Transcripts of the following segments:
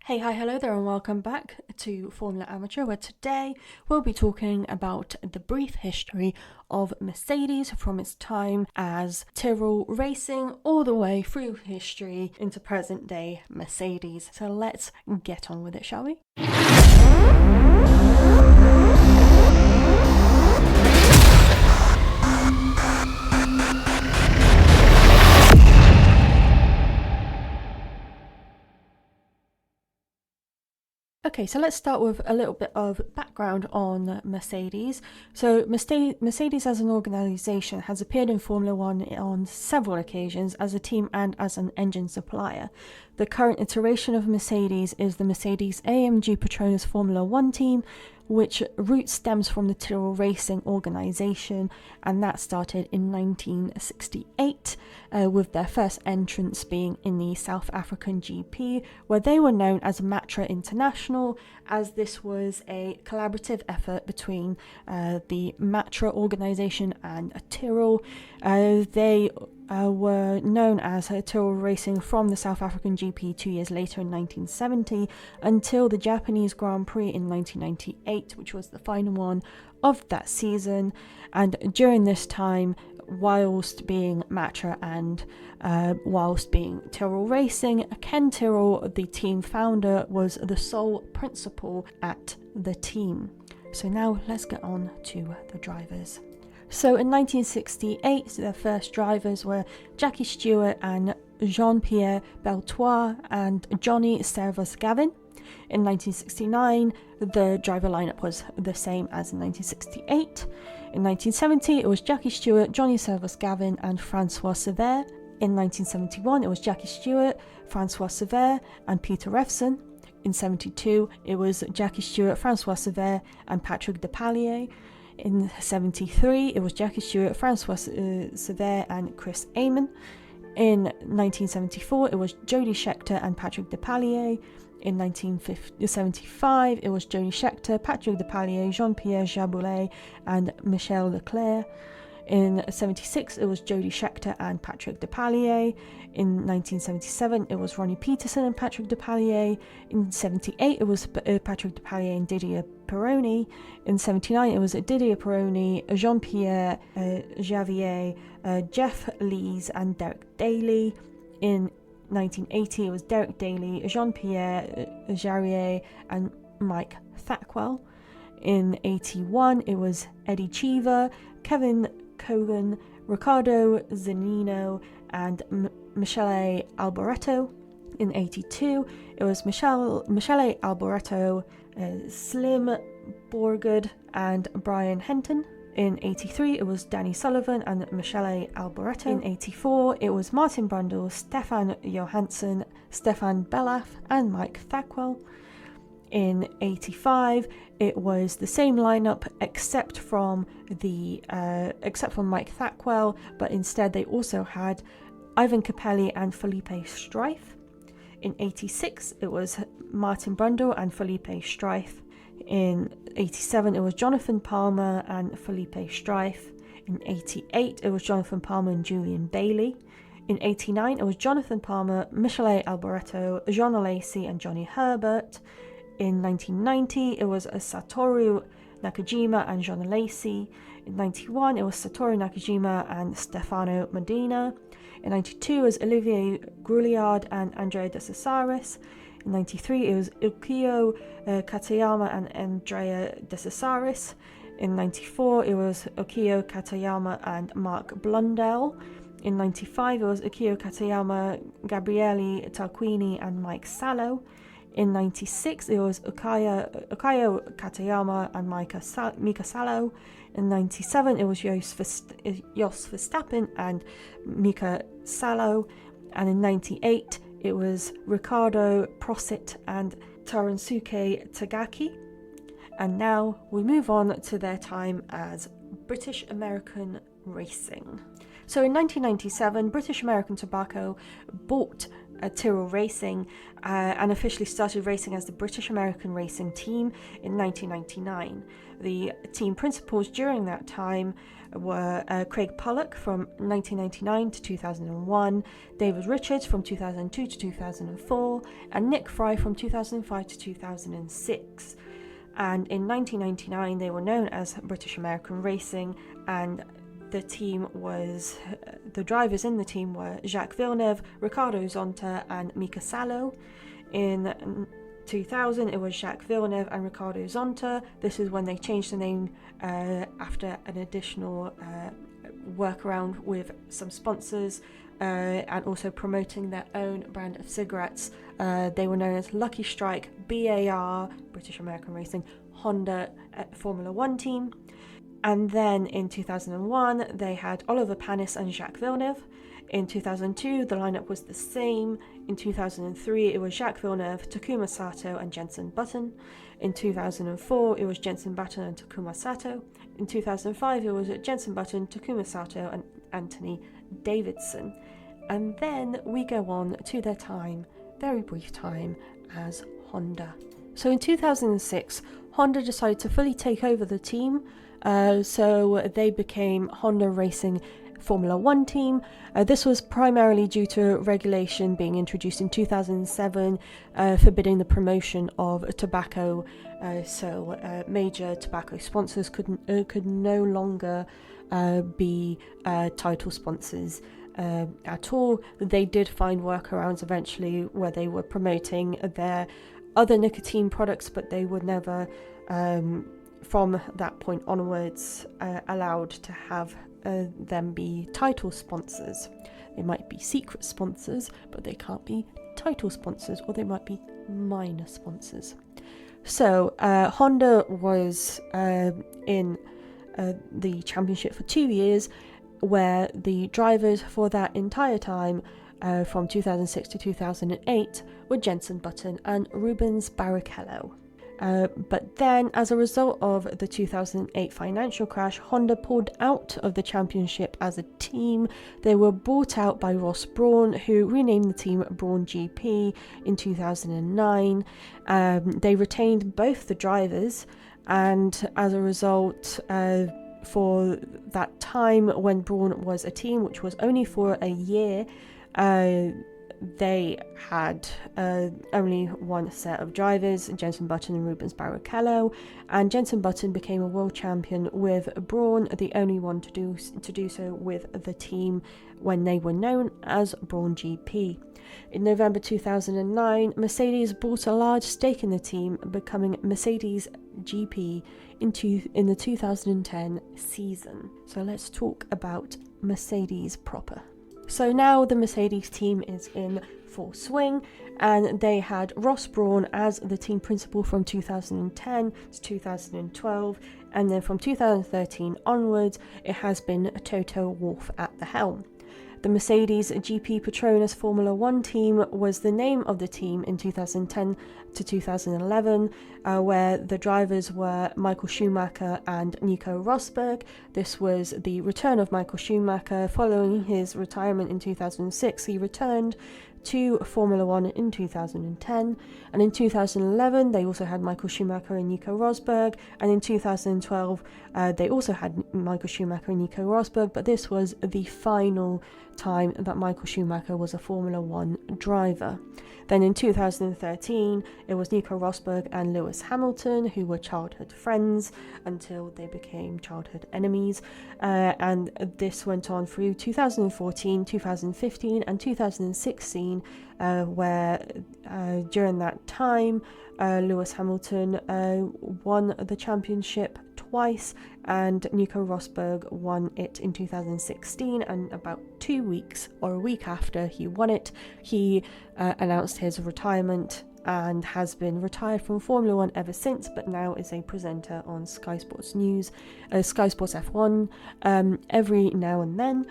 Hey, hi, hello there, and welcome back to Formula Amateur, where today we'll be talking about the brief history of Mercedes from its time as Tyrrell Racing all the way through history into present day Mercedes. So let's get on with it, shall we? Okay, so let's start with a little bit of background on Mercedes. So Mercedes as an organisation has appeared in Formula One on several occasions as a team and as an engine supplier. The current iteration of Mercedes is the Mercedes-AMG Petronas Formula One team, which root stems from the Tyrrell Racing organisation, and that started in 1968, with their first entrance being in the South African GP, where they were known as Matra International, as this was a collaborative effort between the Matra organisation and Tyrrell. They were known as Tyrrell Racing from the South African GP 2 years later in 1970 until the Japanese Grand Prix in 1998, which was the final one of that season. And during this time, whilst being Matra and whilst being Tyrrell Racing, Ken Tyrrell, the team founder, was the sole principal at the team. So now let's get on to the drivers. So in 1968, their first drivers were Jackie Stewart and Jean-Pierre Beltois and Johnny Servoz-Gavin. In 1969, the driver lineup was the same as in 1968. In 1970, it was Jackie Stewart, Johnny Servoz-Gavin and Francois Sever. In 1971, it was Jackie Stewart, Francois Sever and Peter Revson. In 72, it was Jackie Stewart, Francois Sever and Patrick Depailler. In 73, it was Jackie Stewart, Francois Sever and Chris Amon. In 1974, it was Jody Scheckter and Patrick Depailler. In 1975, it was Jody Scheckter, Patrick Depailler, Jean-Pierre Jaboulet and Michel Leclerc. In 76, it was Jody Scheckter and Patrick Depailler. In 1977, it was Ronnie Peterson and Patrick Depailler. In 78, it was Patrick Depailler and Didier Pironi. In 79, it was Didier Pironi, Jean-Pierre Javier, Jeff Lees and Derek Daly. In 1980, it was Derek Daly, Jean-Pierre Jarier and Mike Thackwell. In 81, it was Eddie Cheever, Kevin Cogan, Riccardo Zanino and Michele Alboreto. In 82, it was Michele Alboreto, Slim Borgard and Brian Henton. In 83, it was Danny Sullivan and Michele Alboreto. In 84, it was Martin Brundle, Stefan Johansson, Stefan Belaf and Mike Thackwell. In 85, it was the same lineup except from Mike Thackwell, but instead they also had Ivan Capelli and Felipe Strife. In 86, it was Martin Brundle and Felipe Strife. In 87, it was Jonathan Palmer and Felipe Strife. In 88, it was Jonathan Palmer and Julian Bailey. In 89, it was Jonathan Palmer, Michele Alboreto, Jean Alesi and Johnny Herbert. In 1990, it was Satoru Nakajima and Jean Alesi. In 91, it was Satoru Nakajima and Stefano Medina. In 92, it was Olivier Grouillard and Andrea De Cesaris. In 93, it was Ukio Katayama and Andrea De Cesaris. In 94, it was Ukio Katayama and Mark Blundell. In 95, it was Ukio Katayama, Gabriele Tarquini and Mike Sallow. In 96, it was Ukio Katayama and Mika Sallow. In 97, it was Jos Verstappen and Mika Sallow. And in 98, it was Ricardo Prosit and Taransuke Tagaki. And now we move on to their time as British American Racing. So in 1997, British American Tobacco bought Tyrrell Racing and officially started racing as the British American Racing Team in 1999. The team principals during that time were Craig Pollock from 1999 to 2001, David Richards from 2002 to 2004, and Nick Fry from 2005 to 2006. And in 1999 they were known as British American Racing, and the drivers in the team were Jacques Villeneuve, Ricardo Zonta and Mika Salo. In 2000 it was Jacques Villeneuve and Ricardo Zonta. This is when they changed the name after an additional workaround with some sponsors and also promoting their own brand of cigarettes. They were known as Lucky Strike, BAR, British American Racing, Honda Formula One team. And then in 2001 they had Oliver Panis and Jacques Villeneuve. In 2002 the lineup was the same. In 2003 it was Jacques Villeneuve, Takuma Sato and Jenson Button. In 2004 it was Jenson Button and Takuma Sato. In 2005 it was Jenson Button, Takuma Sato and Anthony Davidson. And then we go on to their time, very brief time, as Honda. So in 2006 Honda decided to fully take over the team. So they became Honda Racing Formula One team. This was primarily due to regulation being introduced in 2007 forbidding the promotion of tobacco. So major tobacco sponsors could no longer be title sponsors at all. They did find workarounds eventually where they were promoting their other nicotine products, but they were never from that point onwards allowed to have them be title sponsors. They might be secret sponsors, but they can't be title sponsors, or they might be minor sponsors. So Honda was in the championship for 2 years, where the drivers for that entire time from 2006 to 2008 were Jenson Button and Rubens Barrichello. But then, as a result of the 2008 financial crash, Honda pulled out of the championship as a team. They were bought out by Ross Brawn, who renamed the team Brawn GP in 2009. They retained both the drivers, and as a result, for that time when Brawn was a team, which was only for a year, they had only one set of drivers, Jenson Button and Rubens Barrichello, and Jenson Button became a world champion with Brawn, the only one to do so with the team when they were known as Brawn GP. In November 2009, Mercedes bought a large stake in the team, becoming Mercedes GP in the 2010 season. So let's talk about Mercedes proper. So now the Mercedes team is in full swing, and they had Ross Brawn as the team principal from 2010 to 2012, and then from 2013 onwards it has been Toto Wolff at the helm. The Mercedes GP Petronas Formula One team was the name of the team in 2010 to 2011, where the drivers were Michael Schumacher and Nico Rosberg. This was the return of Michael Schumacher. Following his retirement in 2006, he returned to Formula One in 2010, and in 2011 they also had Michael Schumacher and Nico Rosberg, and in 2012 they also had Michael Schumacher and Nico Rosberg, but this was the final time that Michael Schumacher was a Formula One driver. Then in 2013 it was Nico Rosberg and Lewis Hamilton, who were childhood friends until they became childhood enemies, and this went on through 2014, 2015 and 2016, where during that time Lewis Hamilton won the championship twice, and Nico Rosberg won it in 2016, and about 2 weeks or a week after he won it, he announced his retirement and has been retired from Formula One ever since, but now is a presenter on Sky Sports News, Sky Sports F1 every now and then.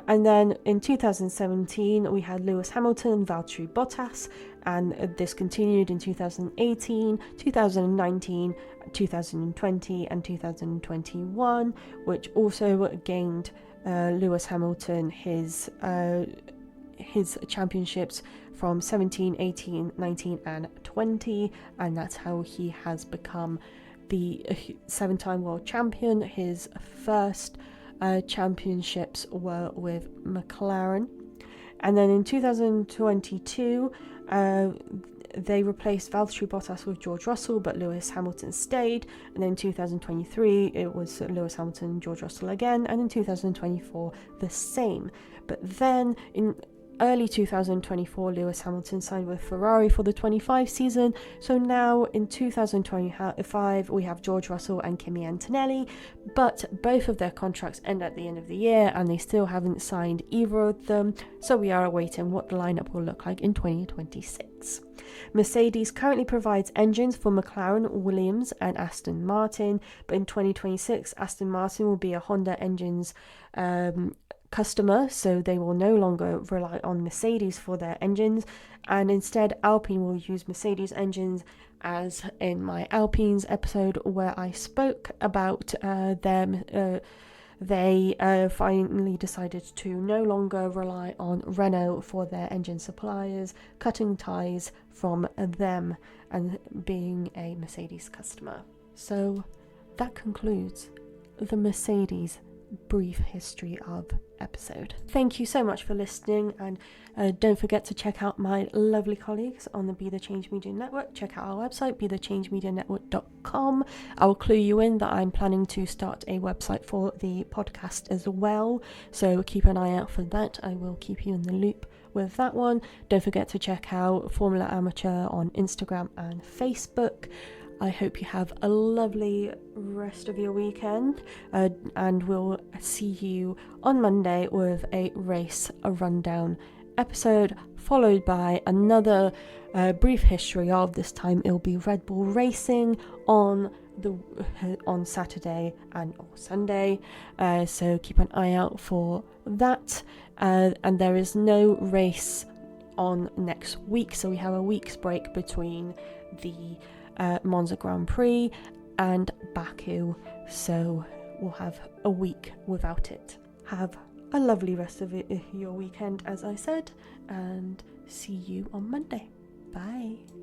And then in 2017 we had Lewis Hamilton and Valtteri Bottas, and this continued in 2018, 2019, 2020 and 2021, which also gained Lewis Hamilton his his championships from 17, 18, 19 and 20, and that's how he has become the 7-time world champion. His first championships were with McLaren, and then in 2022 they replaced Valtteri Bottas with George Russell, but Lewis Hamilton stayed. And then in 2023 it was Lewis Hamilton, George Russell again, and in 2024 the same. But then in early 2024, Lewis Hamilton signed with Ferrari for the 25 season. So now in 2025, we have George Russell and Kimi Antonelli, but both of their contracts end at the end of the year and they still haven't signed either of them. So we are awaiting what the lineup will look like in 2026. Mercedes currently provides engines for McLaren, Williams and Aston Martin, but in 2026, Aston Martin will be a Honda engines customer, so they will no longer rely on Mercedes for their engines, and instead Alpine will use Mercedes engines, as in my Alpines episode where I spoke about them. They finally decided to no longer rely on Renault for their engine suppliers, cutting ties from them and being a Mercedes customer. So that concludes the Mercedes brief history of episode. Thank you so much for listening, and don't forget to check out my lovely colleagues on the Be The Change Media Network. Check out our website, BeTheChangeMediaNetwork.com. I will clue you in that I'm planning to start a website for the podcast as well, so keep an eye out for that. I will keep you in the loop with that one. Don't forget to check out Formula Amateur on Instagram and Facebook. I hope you have a lovely rest of your weekend, and we'll see you on Monday with a race rundown episode, followed by another brief history of. This time it'll be Red Bull Racing on Saturday and or Sunday, so keep an eye out for that. And there is no race on next week, so we have a week's break between the Monza Grand Prix and Baku, so we'll have a week without it. Have a lovely rest of your weekend, as I said, and see you on Monday. Bye.